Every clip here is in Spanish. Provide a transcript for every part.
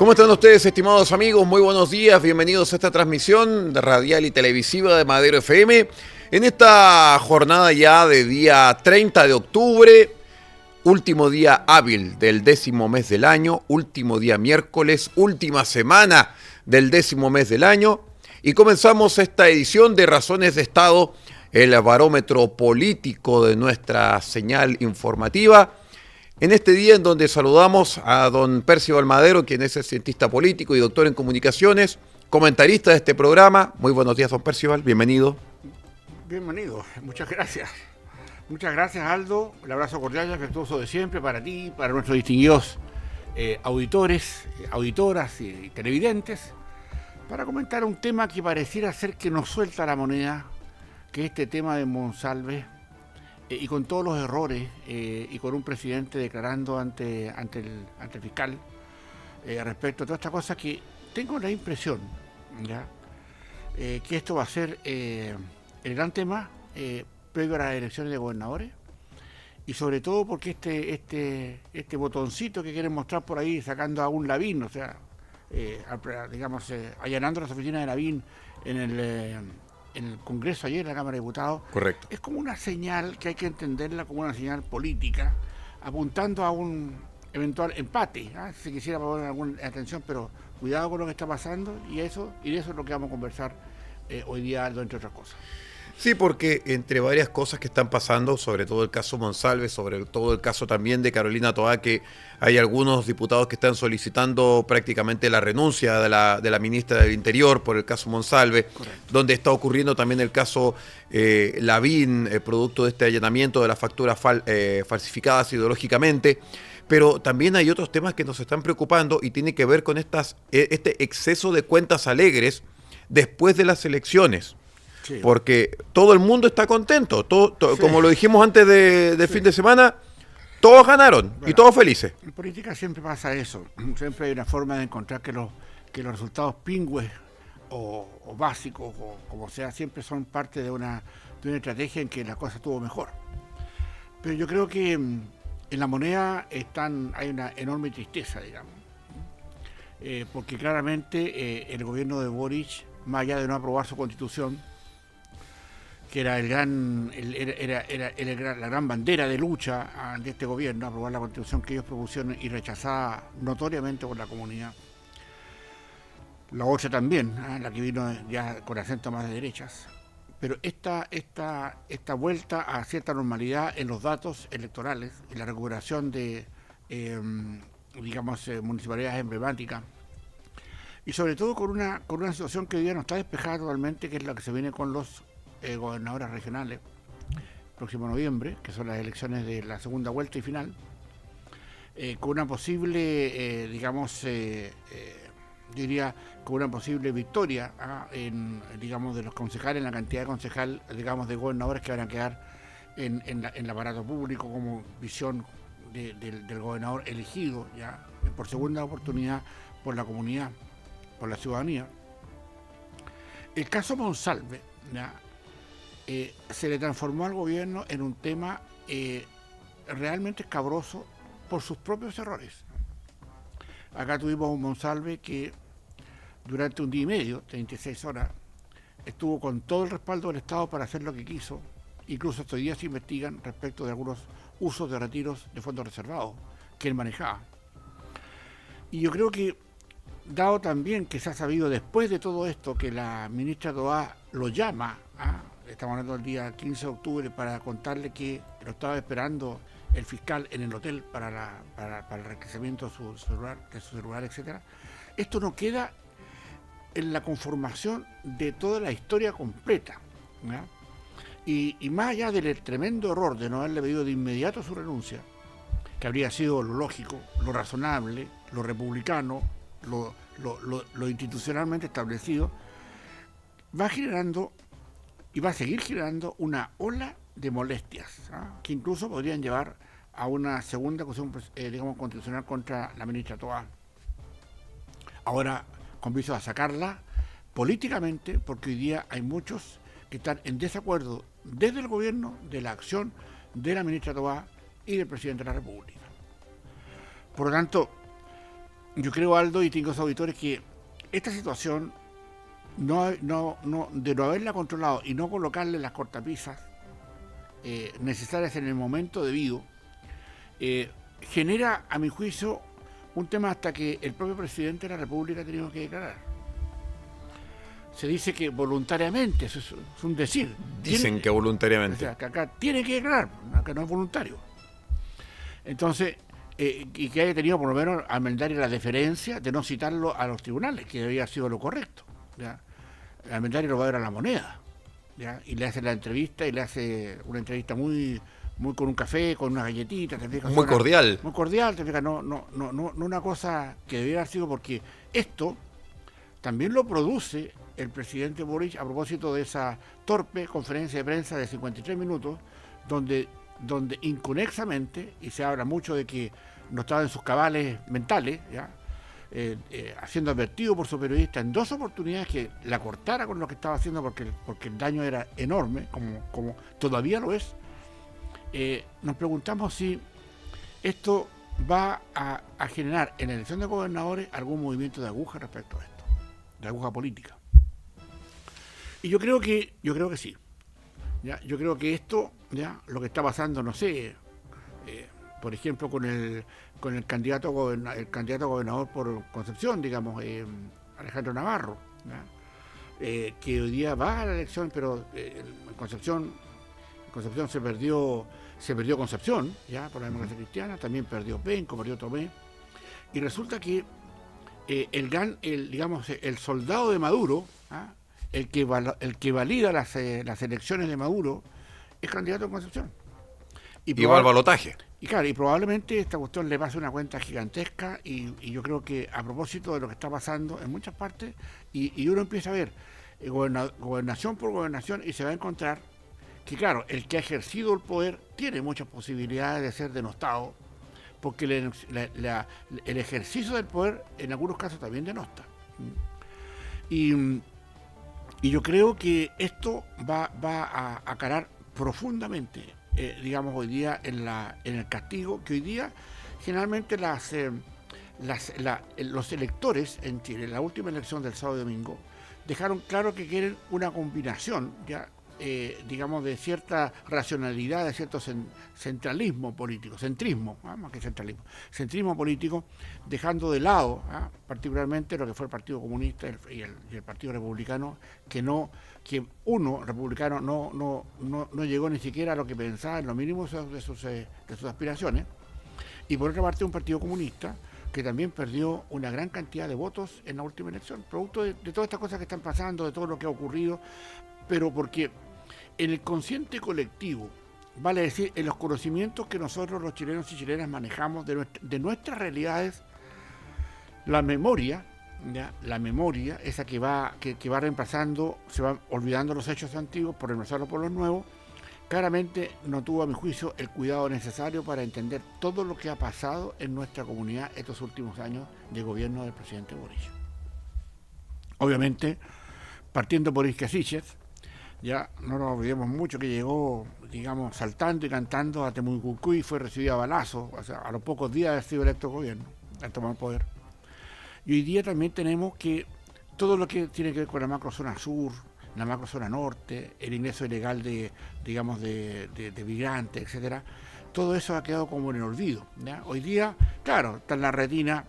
¿Cómo están ustedes, estimados amigos? Muy buenos días, bienvenidos a esta transmisión radial y televisiva de Madero FM. En esta jornada ya de día 30 de octubre, último día hábil del 10º mes del año, último día miércoles, última semana del 10º mes del año. Y comenzamos esta edición de Razones de Estado, el barómetro político de nuestra señal informativa. En este día en donde saludamos a don Percival Madero, quien es el cientista político y doctor en comunicaciones, comentarista de este programa. Muy buenos días, don Percival, bienvenido. Bienvenido, muchas gracias. Muchas gracias, Aldo. El abrazo cordial y afectuoso de siempre para ti, para nuestros distinguidos auditores, auditoras y televidentes, para comentar un tema que pareciera ser que nos suelta la moneda, que es este tema de Monsalve. Y con todos los errores, y con un presidente declarando ante el fiscal respecto a todas estas cosas, que tengo la impresión ¿ya? Que esto va a ser el gran tema previo a las elecciones de gobernadores, y sobre todo porque este botoncito que quieren mostrar por ahí sacando a un Lavín, o sea, allanando las oficinas de Lavín en el Congreso ayer, en la Cámara de Diputados. Correcto. Es como una señal que hay que entenderla como una señal política, apuntando a un eventual empate, si quisiera poner alguna atención, pero cuidado con lo que está pasando, y de eso es lo que vamos a conversar hoy día, Aldo, entre otras cosas. Sí, porque entre varias cosas que están pasando, sobre todo el caso Monsalve, sobre todo el caso también de Carolina Toá, que hay algunos diputados que están solicitando prácticamente la renuncia de la ministra del Interior por el caso Monsalve. Correcto. Donde está ocurriendo también el caso Lavín, producto de este allanamiento de las facturas falsificadas ideológicamente. Pero también hay otros temas que nos están preocupando y tiene que ver con este exceso de cuentas alegres después de las elecciones. Sí. Porque todo el mundo está contento, sí. Como lo dijimos antes de sí. Fin de semana, todos ganaron, bueno, y todos felices. En política siempre pasa eso, siempre hay una forma de encontrar que los resultados pingües o básicos, o como sea, siempre son parte de una estrategia en que la cosa estuvo mejor. Pero yo creo que en la moneda hay una enorme tristeza, digamos, porque claramente el gobierno de Boric, más allá de no aprobar su constitución, que era la gran bandera de lucha de este gobierno, aprobar la constitución que ellos propusieron y rechazada notoriamente por la comunidad. La otra también, la que vino ya con acento más de derechas. Pero esta vuelta a cierta normalidad en los datos electorales y la recuperación de, municipalidades emblemáticas, y sobre todo con una situación que hoy día no está despejada totalmente, que es la que se viene con los gobernadores regionales, próximo noviembre, que son las elecciones de la segunda vuelta y final, con una posible, yo diría, con una posible victoria de los concejales, en la cantidad de concejales, de gobernadores que van a quedar en el aparato público como visión del gobernador elegido ya por segunda oportunidad por la comunidad, por la ciudadanía. El caso Monsalve, ¿ya? Se le transformó al gobierno en un tema realmente escabroso por sus propios errores. Acá tuvimos un Monsalve que durante un día y medio, 36 horas, estuvo con todo el respaldo del Estado para hacer lo que quiso. Incluso estos días se investigan respecto de algunos usos de retiros de fondos reservados que él manejaba. Y yo creo que, dado también que se ha sabido después de todo esto que la ministra Toá lo llama, estamos hablando del día 15 de octubre, para contarle que lo estaba esperando el fiscal en el hotel para el requisamiento de su celular, etc. Esto no queda en la conformación de toda la historia completa, ¿ya? Y más allá del tremendo error de no haberle pedido de inmediato su renuncia, que habría sido lo lógico, lo razonable, lo republicano, lo institucionalmente establecido, va generando y va a seguir generando una ola de molestias, que incluso podrían llevar a una segunda acusación constitucional contra la ministra Toá. Ahora, con viso a sacarla políticamente, porque hoy día hay muchos que están en desacuerdo desde el gobierno de la acción de la ministra Toá y del presidente de la República. Por lo tanto, yo creo, Aldo, y tengo auditores, que esta situación de no haberla controlado y no colocarle las cortapisas necesarias en el momento debido, genera, a mi juicio, un tema hasta que el propio presidente de la República ha tenido que declarar. Se dice que voluntariamente, eso es un decir. Dicen que voluntariamente. O sea, que acá tiene que declarar, acá no es voluntario. Entonces, y que haya tenido por lo menos a Armendáriz la deferencia de no citarlo a los tribunales, que debía haber sido lo correcto. ¿Ya? Armendáriz lo va a ver a La Moneda, ¿ya? Y le hace la entrevista, y le hace una entrevista muy con un café, con unas galletitas, ¿te fijas? Muy cordial. Muy cordial, ¿te fijas? No una cosa que debiera haber sido, porque esto también lo produce el presidente Boric a propósito de esa torpe conferencia de prensa de 53 minutos, donde inconexamente, y se habla mucho de que no estaba en sus cabales mentales, ¿ya? Siendo advertido por su periodista en 2 oportunidades que la cortara con lo que estaba haciendo, porque el daño era enorme, como todavía lo es. Nos preguntamos si esto va a generar en la elección de gobernadores algún movimiento de aguja respecto a esto, de aguja política. Y yo creo que sí. ¿Ya? Yo creo que esto, ya, lo que está pasando, no sé, por ejemplo, con el candidato a gobernador por Concepción, digamos, Alejandro Navarro, que hoy día va a la elección, pero en Concepción se perdió Concepción, ya, por la democracia cristiana, también perdió Penco, perdió Tomé, y resulta que el soldado de Maduro, ¿ah? el que valida las elecciones de Maduro, es candidato en Concepción. Y va al balotaje. Y claro, y probablemente esta cuestión le pase una cuenta gigantesca, y yo creo que a propósito de lo que está pasando en muchas partes, y uno empieza a ver gobernación por gobernación, y se va a encontrar que, claro, el que ha ejercido el poder tiene muchas posibilidades de ser denostado, porque el ejercicio del poder en algunos casos también denosta. Y yo creo que esto va a calar profundamente, digamos, hoy día en el castigo, que hoy día generalmente los electores en Chile, en la última elección del sábado y domingo, dejaron claro que quieren una combinación, ya, digamos, de cierta racionalidad, de cierto centralismo político, centrismo, más que centrismo político, dejando de lado, particularmente lo que fue el Partido Comunista y el Partido Republicano, que uno republicano no llegó ni siquiera a lo que pensaba en lo mínimo de sus aspiraciones, y por otra parte un Partido Comunista que también perdió una gran cantidad de votos en la última elección, producto de todas estas cosas que están pasando, de todo lo que ha ocurrido, pero porque en el consciente colectivo, vale decir, en los conocimientos que nosotros los chilenos y chilenas manejamos de nuestras realidades, la memoria, ¿ya? La memoria, esa que va reemplazando, se van olvidando los hechos antiguos por reemplazarlos por los nuevos, claramente no tuvo, a mi juicio, el cuidado necesario para entender todo lo que ha pasado en nuestra comunidad estos últimos años de gobierno del presidente Boric. Obviamente, partiendo por Iscasiches, ya no nos olvidemos mucho que llegó, digamos, saltando y cantando a Temucuicui y fue recibido a balazos, o sea, a los pocos días de haber sido electo gobierno, al tomar poder. Y hoy día también tenemos que todo lo que tiene que ver con la macrozona sur, la macrozona norte, el ingreso ilegal de migrantes, etcétera, todo eso ha quedado como en el olvido, ¿ya? Hoy día, claro, está en la retina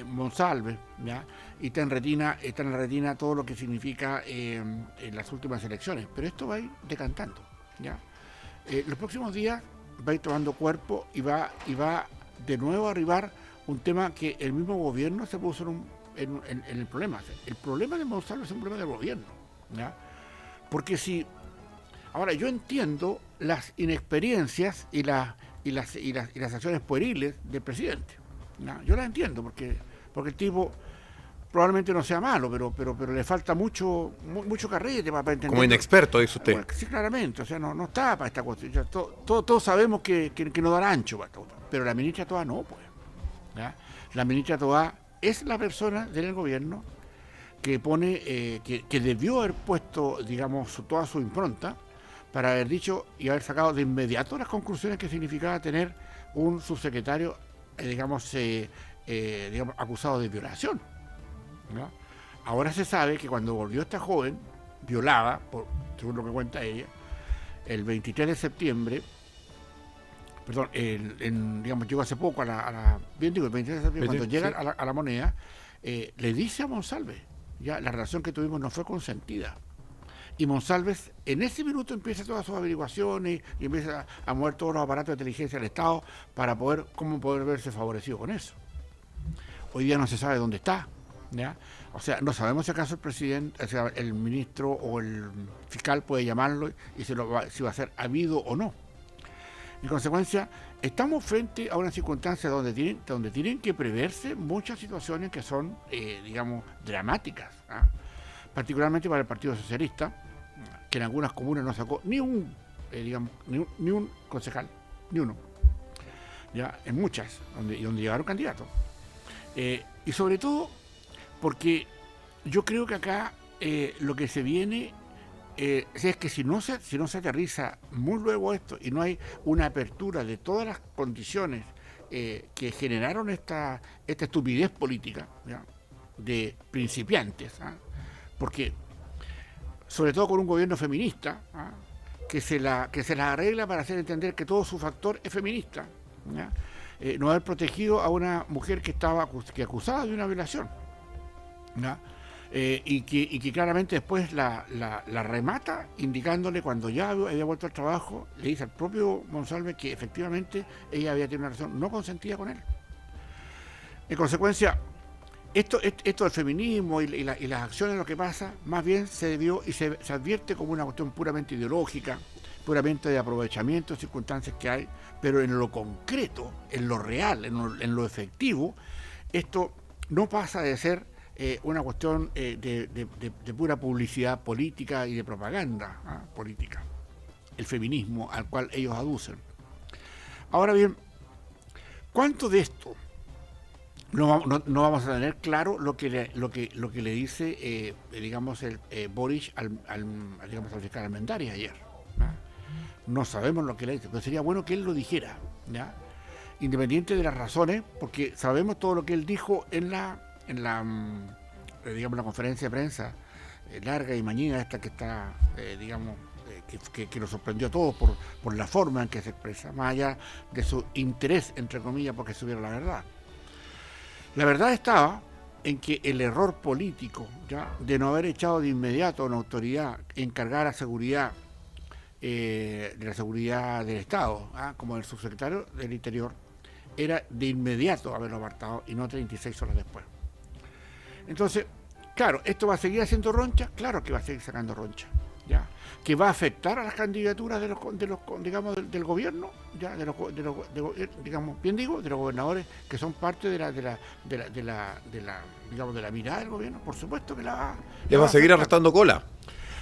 Monsalve, ¿ya? Y está en la retina todo lo que significa en las últimas elecciones, pero esto va a ir decantando, ¿ya? Los próximos días va a ir tomando cuerpo y va de nuevo a arribar un tema que el mismo gobierno se puso en el problema. El problema de Monsalve es un problema del gobierno, ¿ya? Porque si ahora yo entiendo las inexperiencias y las acciones pueriles del presidente, ¿ya? Yo las entiendo porque el tipo probablemente no sea malo, pero le falta mucho carrete para entender. Como inexperto, dice usted. Bueno, sí, claramente, o sea, no está para esta cuestión. Ya, todos sabemos que no dará ancho para esta cuestión, pero la ministra Toá no, pues, ¿ya? La ministra Toá es la persona del gobierno que pone, que debió haber puesto, digamos, toda su impronta para haber dicho y haber sacado de inmediato las conclusiones que significaba tener un subsecretario, digamos, digamos, acusado de violación, ¿no? Ahora se sabe que cuando volvió esta joven, violada, según lo que cuenta ella, el 23 de septiembre, perdón, digamos, llegó hace poco bien digo, el 23 de septiembre, cuando llega a la Moneda, le dice a Monsalve, ya la relación que tuvimos no fue consentida. Y Monsalves en ese minuto empieza todas sus averiguaciones y empieza a mover todos los aparatos de inteligencia del Estado para cómo poder verse favorecido con eso. Hoy día no se sabe dónde está, ¿ya? O sea, no sabemos si acaso el presidente, o sea, el ministro o el fiscal puede llamarlo y si va a ser habido o no. En consecuencia, estamos frente a una circunstancia donde tienen que preverse muchas situaciones que son, digamos, dramáticas, ¿ah? Particularmente para el Partido Socialista, que en algunas comunas no sacó ni un concejal, ni uno, ya en muchas, donde llegaron candidatos. Y sobre todo porque yo creo que acá lo que se viene es que si no se aterriza muy luego esto y no hay una apertura de todas las condiciones que generaron esta estupidez política, ¿ya?, de principiantes, ¿ah? Porque sobre todo con un gobierno feminista, ¿ah?, que se la arregla para hacer entender que todo su factor es feminista, ¿ya? No haber protegido a una mujer que estaba acusada de una violación, ¿ya? Y que claramente después la remata indicándole, cuando ya había vuelto al trabajo, le dice al propio Monsalve que efectivamente ella había tenido una relación no consentida con él. En consecuencia, esto del feminismo y las acciones, lo que pasa, más bien se debió y se advierte como una cuestión puramente ideológica, puramente de aprovechamiento de circunstancias que hay, pero en lo concreto, en lo real, en lo efectivo, esto no pasa de ser una cuestión de pura publicidad política y de propaganda política, el feminismo al cual ellos aducen. Ahora bien, ¿cuánto de esto no vamos a tener claro lo que le dice, digamos, Boric al fiscal Armendáriz ayer, ¿no? No sabemos lo que le dice, pero sería bueno que él lo dijera, ¿ya?, independiente de las razones, porque sabemos todo lo que él dijo en la conferencia de prensa larga y mañana esta que está, que nos sorprendió a todos por la forma en que se expresa, más allá de su interés, entre comillas, porque supiera la verdad. La verdad estaba en que el error político, ¿ya?, de no haber echado de inmediato a una autoridad encargada de la seguridad del Estado, como el subsecretario del Interior, era de inmediato haberlo apartado y no 36 horas después. Entonces, claro, ¿esto va a seguir haciendo roncha? Claro que va a seguir sacando roncha, ¿ya? Que va a afectar a las candidaturas del gobierno, ¿ya?, de los gobernadores que son parte de la mirada del gobierno. Por supuesto que le va a seguir arrastrando cola.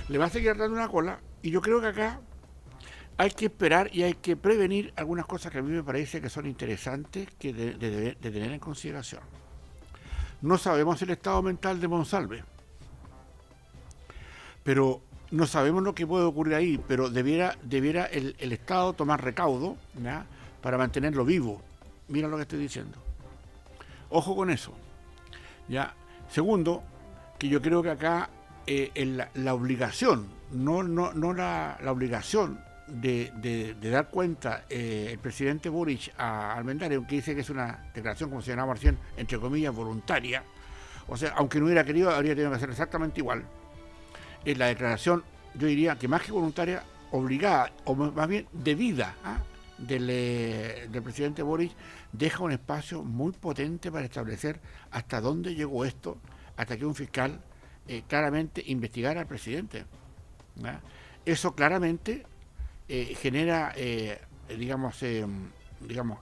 Le va a seguir arrastrando una cola, y yo creo que acá hay que esperar y hay que prevenir algunas cosas que a mí me parece que son interesantes de tener en consideración. No sabemos el estado mental de Monsalve, pero no sabemos lo que puede ocurrir ahí, pero debiera el Estado tomar recaudo, ¿ya?, para mantenerlo vivo. Mira lo que estoy diciendo. Ojo con eso, ¿ya? Segundo, que yo creo que acá la obligación, no la obligación de dar cuenta el presidente Boric a Armendáriz, aunque dice que es una declaración, como se llamaba recién, entre comillas, voluntaria. O sea, aunque no hubiera querido, habría tenido que hacer exactamente igual. En la declaración, yo diría que más que voluntaria, obligada, o más bien debida, del presidente Boric, deja un espacio muy potente para establecer hasta dónde llegó esto, hasta que un fiscal claramente investigara al presidente, ¿ya? Eso claramente genera,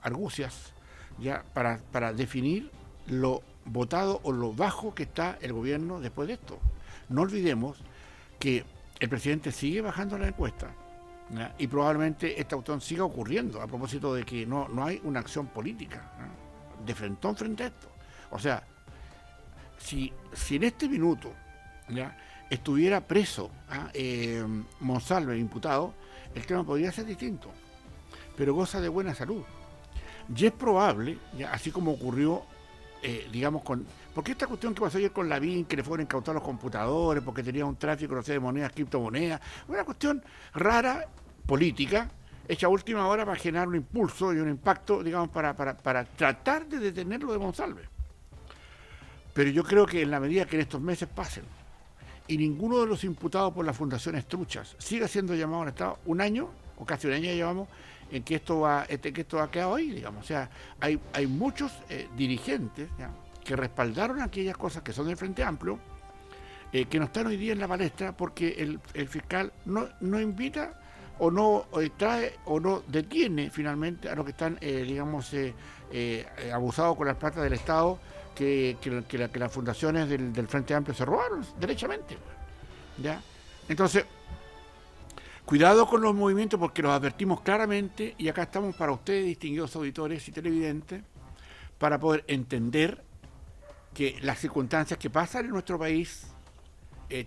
argucias, ya, para definir lo votado o lo bajo que está el gobierno después de esto. No olvidemos que el presidente sigue bajando la encuesta, ¿ya?, y probablemente esta cuestión siga ocurriendo a propósito de que no hay una acción política, ¿no?, de frentón frente a esto. O sea, si en este minuto, ¿ya?, estuviera preso Monsalve, imputado, el tema podría ser distinto, pero goza de buena salud. Y es probable, ¿ya?, así como ocurrió digamos, porque esta cuestión que pasó ayer con Lavín, que le fueron incautados los computadores, porque tenía un tráfico, no sé, de monedas, criptomonedas, una cuestión rara, política, hecha a última hora para generar un impulso y un impacto, digamos, para tratar de detenerlo de Monsalve. Pero yo creo que en la medida que en estos meses pasen y ninguno de los imputados por las fundaciones truchas siga siendo llamado al Estado, un año, o casi un año ya llevamos, en que esto ha quedado ahí, digamos. O sea, hay muchos dirigentes, ¿ya?, que respaldaron aquellas cosas que son del Frente Amplio, que no están hoy día en la palestra porque el fiscal no invita o no trae o no detiene finalmente a los que están, digamos, abusados con las plata del Estado que las fundaciones del Frente Amplio se robaron, derechamente. ¿Ya? Entonces, cuidado con los movimientos porque los advertimos claramente y acá estamos para ustedes, distinguidos auditores y televidentes, para poder entender que las circunstancias que pasan en nuestro país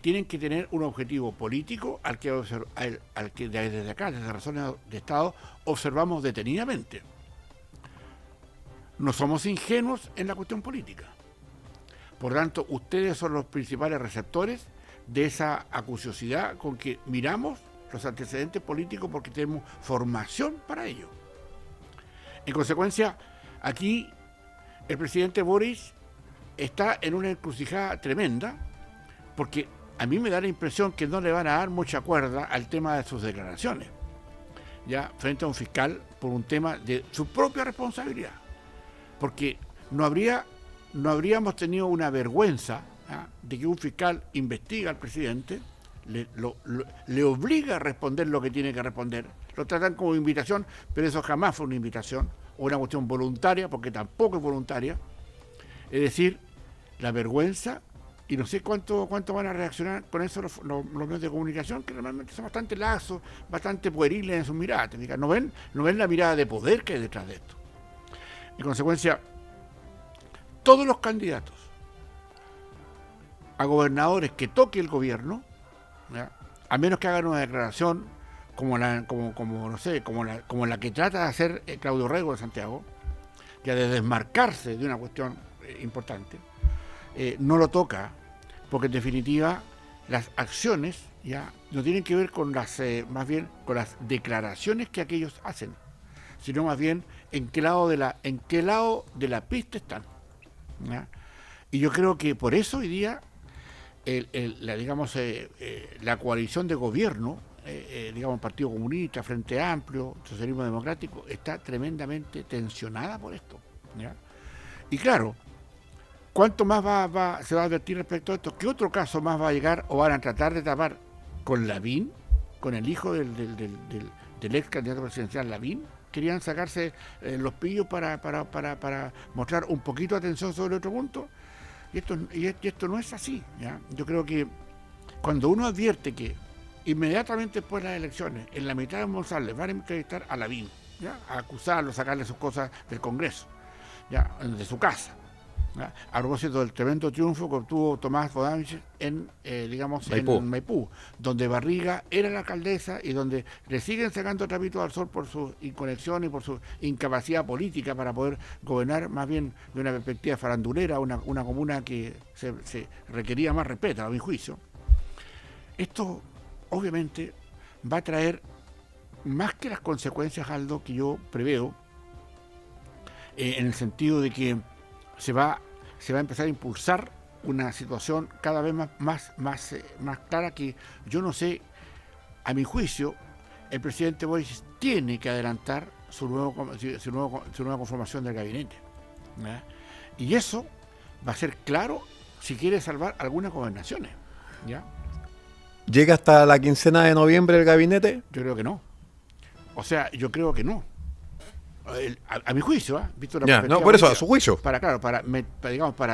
tienen que tener un objetivo político al que desde acá, desde razones de Estado, observamos detenidamente. No somos ingenuos en la cuestión política. Por tanto, ustedes son los principales receptores de esa acuciosidad con que miramos los antecedentes políticos porque tenemos formación para ello. En consecuencia, aquí el presidente Boric está en una encrucijada tremenda porque a mí me da la impresión que no le van a dar mucha cuerda al tema de sus declaraciones, ya frente a un fiscal por un tema de su propia responsabilidad, porque no habríamos tenido una vergüenza, ¿ya?, de que un fiscal investiga al presidente, le obliga a responder lo que tiene que responder, lo tratan como invitación, pero eso jamás fue una invitación o una cuestión voluntaria, porque tampoco es voluntaria. Es decir, la vergüenza, y no sé cuánto van a reaccionar con eso los medios de comunicación, que normalmente son bastante laxos, bastante pueriles en sus miradas. No ven la mirada de poder que hay detrás de esto. En consecuencia, todos los candidatos a gobernadores que toque el gobierno, ¿ya?, a menos que hagan una declaración como la que trata de hacer Claudio Rego de Santiago, ya de desmarcarse de una cuestión importante, no lo toca, porque en definitiva las acciones ya no tienen que ver con más bien con las declaraciones que aquellos hacen, sino más bien en qué lado de la pista están, ¿ya? Y yo creo que por eso hoy día la coalición de gobierno, digamos Partido Comunista, Frente Amplio, Socialismo Democrático, está tremendamente tensionada por esto, ¿ya? Y claro, ¿cuánto más se va a advertir respecto a esto? ¿Qué otro caso más va a llegar o van a tratar de tapar con Lavín, con el hijo del ex candidato presidencial Lavín? Querían sacarse los pillos para mostrar un poquito de atención sobre otro punto. Y esto no es así, ¿ya? Yo creo que cuando uno advierte que inmediatamente después de las elecciones, en la mitad de Monsalve van a entrevistar a Lavín, ¿ya?, a acusarlo, sacarle sus cosas del Congreso, ¿ya?, de su casa, ¿ya?, a propósito del tremendo triunfo que obtuvo Tomás Bodavich en Maipú, donde Barriga era la alcaldesa y donde le siguen sacando trapitos al sol por su inconexión y por su incapacidad política para poder gobernar más bien de una perspectiva farandulera, una comuna que se requería más respeto, a mi juicio. Esto obviamente va a traer más que las consecuencias, Aldo, que yo preveo, en el sentido de que se va a empezar a impulsar una situación cada vez más clara que yo no sé, a mi juicio, el presidente Boric tiene que adelantar su nueva conformación del gabinete, ¿ya? Y eso va a ser claro si quiere salvar algunas gobernaciones, ¿ya? ¿Llega hasta la quincena de noviembre el gabinete? Yo creo que no. O sea, yo creo que no. A mi juicio, visto la perspectiva, no, por eso, a su juicio. Para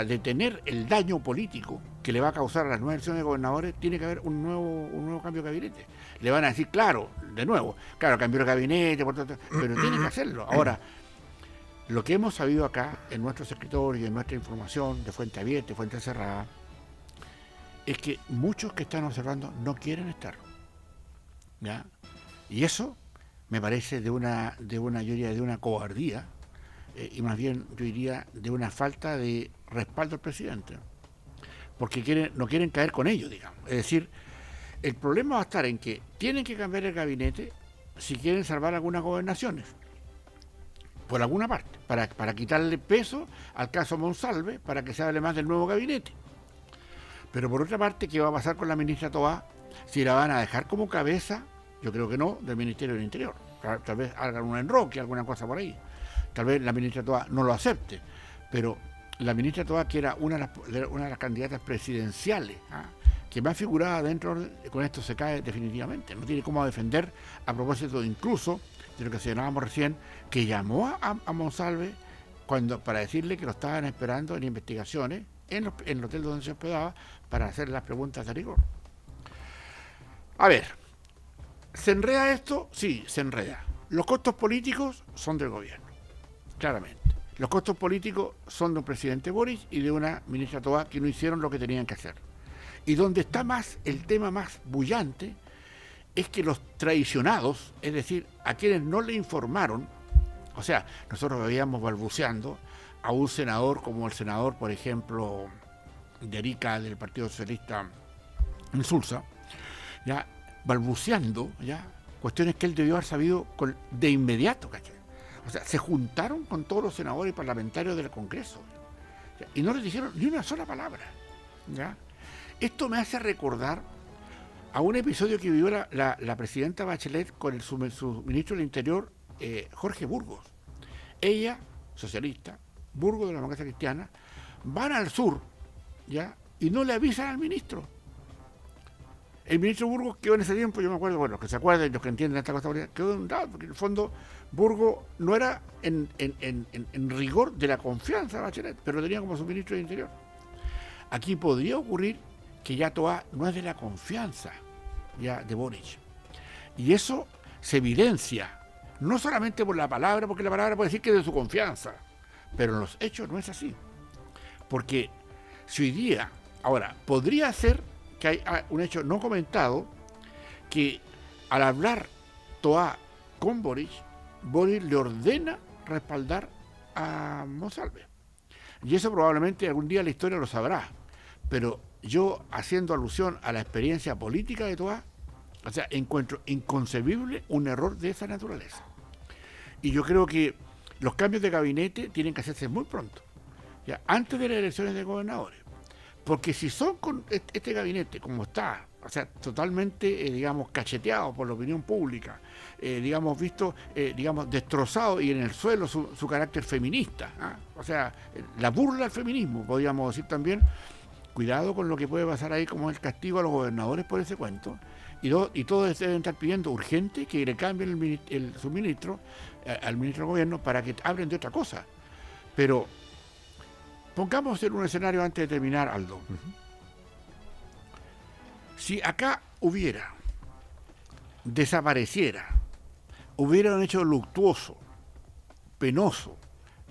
detener el daño político que le va a causar a las nuevas elecciones de gobernadores, tiene que haber un nuevo cambio de gabinete. Le van a decir, claro, cambió el gabinete, pero tiene que hacerlo. Ahora, lo que hemos sabido acá, en nuestros escritorios y en nuestra información de fuente abierta y fuente cerrada, es que muchos que están observando no quieren estar, ¿ya? Y eso me parece de una cobardía y más bien yo diría de una falta de respaldo al presidente, porque no quieren caer con ellos, digamos. Es decir, el problema va a estar en que tienen que cambiar el gabinete si quieren salvar algunas gobernaciones, por alguna parte, para quitarle peso al caso Monsalve, para que se hable más del nuevo gabinete. Pero por otra parte, ¿qué va a pasar con la ministra Toá? Si la van a dejar como cabeza, yo creo que no, del Ministerio del Interior. Tal vez hagan un enroque, alguna cosa por ahí. Tal vez la ministra Toá no lo acepte, pero la ministra Toá, que era una de las candidatas presidenciales, que más figuraba con esto se cae definitivamente. No tiene cómo defender, a propósito incluso de lo que señalábamos recién, que llamó a Monsalve para decirle que lo estaban esperando en investigaciones en el hotel donde se hospedaba para hacer las preguntas de rigor. A ver, ¿se enreda esto? Sí, se enreda. Los costos políticos son del gobierno, claramente. Los costos políticos son de un presidente Boric y de una ministra Toá que no hicieron lo que tenían que hacer. Y donde está el tema más bullante es que los traicionados, es decir, a quienes no le informaron, o sea, nosotros veíamos balbuceando a un senador como el senador, por ejemplo, de Arica, del Partido Socialista, Insulza, ya balbuceando ya cuestiones que él debió haber sabido de inmediato, ¿cachai? O sea, se juntaron con todos los senadores y parlamentarios del Congreso, ¿ya? Y no les dijeron ni una sola palabra, ¿ya? Esto me hace recordar a un episodio que vivió la presidenta Bachelet con su ministro del Interior, Jorge Burgos. Ella, socialista, Burgos de la Democracia Cristiana, van al sur, ¿ya? Y no le avisan al ministro. El ministro Burgos quedó en ese tiempo, yo me acuerdo, bueno, los que se acuerdan, los que entienden esta cosa, quedó en dado, porque en el fondo Burgos no era en rigor de la confianza de Bachelet, pero lo tenía como su ministro del Interior. Aquí podría ocurrir que ya Toá no es de la confianza ya de Boric. Y eso se evidencia, no solamente por la palabra, porque la palabra puede decir que es de su confianza, pero en los hechos no es así. Porque si hoy día, ahora, podría ser que hay un hecho no comentado, que al hablar Toá con Boric le ordena respaldar a Monsalve. Y eso probablemente algún día la historia lo sabrá. Pero yo, haciendo alusión a la experiencia política de Toá, o sea, encuentro inconcebible un error de esa naturaleza. Y yo creo que los cambios de gabinete tienen que hacerse muy pronto, ya antes de las elecciones de gobernadores. Porque si son con este gabinete como está, o sea, totalmente, digamos, cacheteado por la opinión pública, digamos, visto, digamos, destrozado y en el suelo su carácter feminista, o sea, la burla al feminismo, podríamos decir también. Cuidado con lo que puede pasar ahí como el castigo a los gobernadores por ese cuento. Y todos deben estar pidiendo urgente que le cambien su ministro al ministro del gobierno para que hablen de otra cosa. Pero pongamos en un escenario antes de terminar, Aldo. Uh-huh. Si acá hubiera un hecho luctuoso, penoso,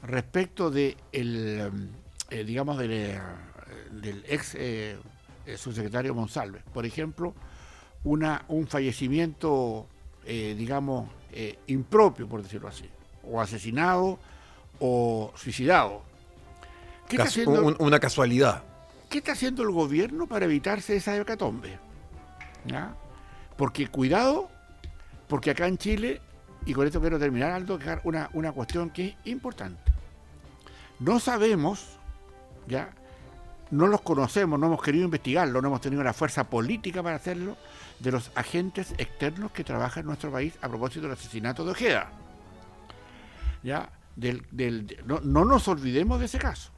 respecto de digamos, del ex subsecretario Monsalve, por ejemplo, un fallecimiento, digamos, impropio, por decirlo así, o asesinado o suicidado. Una casualidad. ¿Qué está haciendo el gobierno para evitarse esa hecatombe? ¿Ya? Porque cuidado, porque acá en Chile, y con esto quiero terminar, Aldo, una cuestión que es importante. No sabemos, ya, no los conocemos, no hemos querido investigarlo, no hemos tenido la fuerza política para hacerlo, de los agentes externos que trabajan en nuestro país a propósito del asesinato de Ojeda. ¿Ya? No nos olvidemos de ese caso.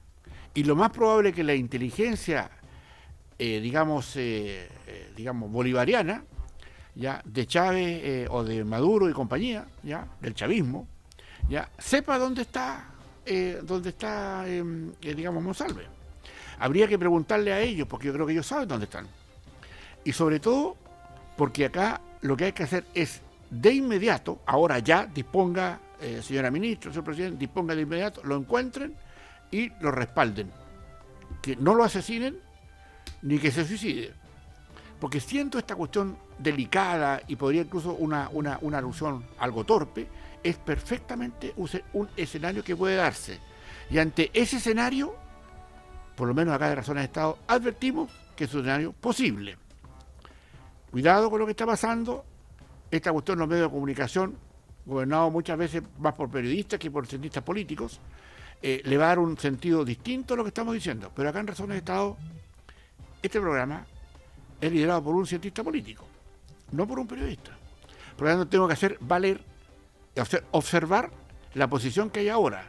Y lo más probable es que la inteligencia, digamos, bolivariana, ya, de Chávez o de Maduro y compañía, ya, del chavismo, ya, sepa dónde está, digamos, Monsalve. Habría que preguntarle a ellos, porque yo creo que ellos saben dónde están. Y sobre todo, porque acá lo que hay que hacer es, de inmediato, ahora ya, disponga, señora ministra, señor presidente, disponga de inmediato, lo encuentren y lo respalden. Que no lo asesinen, ni que se suicide. Porque siento esta cuestión delicada, y podría incluso una alusión algo torpe, es perfectamente un escenario que puede darse. Y ante ese escenario, por lo menos acá de Razones de Estado, advertimos que es un escenario posible. Cuidado con lo que está pasando. Esta cuestión en los medios de comunicación, gobernado muchas veces más por periodistas que por cientistas políticos, le va a dar un sentido distinto a lo que estamos diciendo. Pero acá en Razones de Estado, este programa es liderado por un cientista político, no por un periodista. Por lo tanto, tengo que hacer valer, observar la posición que hay ahora.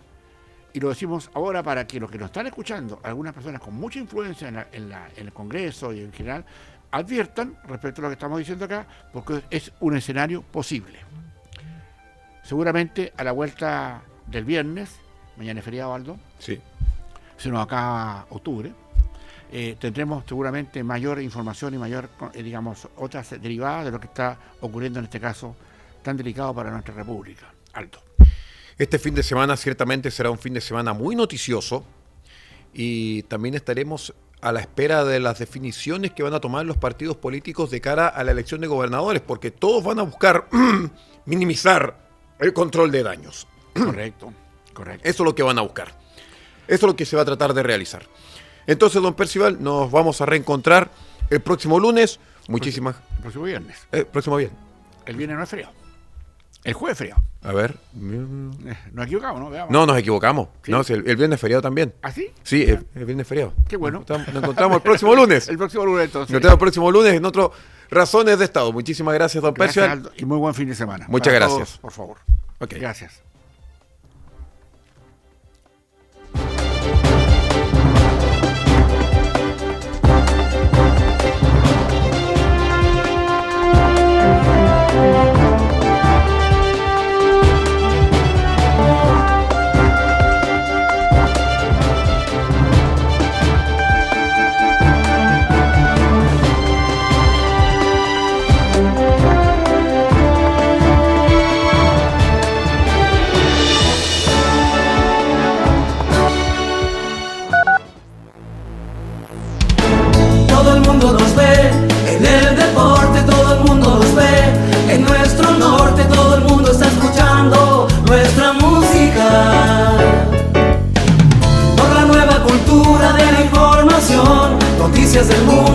Y lo decimos ahora para que los que nos están escuchando, algunas personas con mucha influencia en el Congreso y en general, adviertan respecto a lo que estamos diciendo acá, porque es un escenario posible. Seguramente a la vuelta del viernes, mañana es feriado, Aldo, Sí. se nos acaba octubre, tendremos seguramente mayor información y mayor, digamos, otras derivadas de lo que está ocurriendo en este caso tan delicado para nuestra República. Aldo. Este fin de semana ciertamente será un fin de semana muy noticioso y también estaremos a la espera de las definiciones que van a tomar los partidos políticos de cara a la elección de gobernadores, porque todos van a buscar minimizar el control de daños. Correcto. Eso es lo que van a buscar. Eso es lo que se va a tratar de realizar. Entonces, don Percival, nos vamos a reencontrar el próximo lunes. Muchísimas... El próximo viernes. Próximo viernes. El viernes no es feriado. El jueves es feriado. A ver. Nos equivocamos, ¿no? Veamos. No, nos equivocamos. ¿Sí? No, el viernes es feriado también. ¿Ah, sí? Sí, el viernes es feriado. Qué bueno. Nos encontramos el próximo lunes. El próximo lunes, entonces. Nos vemos el próximo lunes en otro Razones de Estado. Muchísimas gracias, don Gracias, Percival. Aldo, y muy buen fin de semana. Muchas Para gracias. todos, por favor. Ok. Gracias. Todo el mundo nos ve, en el deporte todo el mundo nos ve, en nuestro norte todo el mundo está escuchando nuestra música. Por la nueva cultura de la información, noticias del mundo.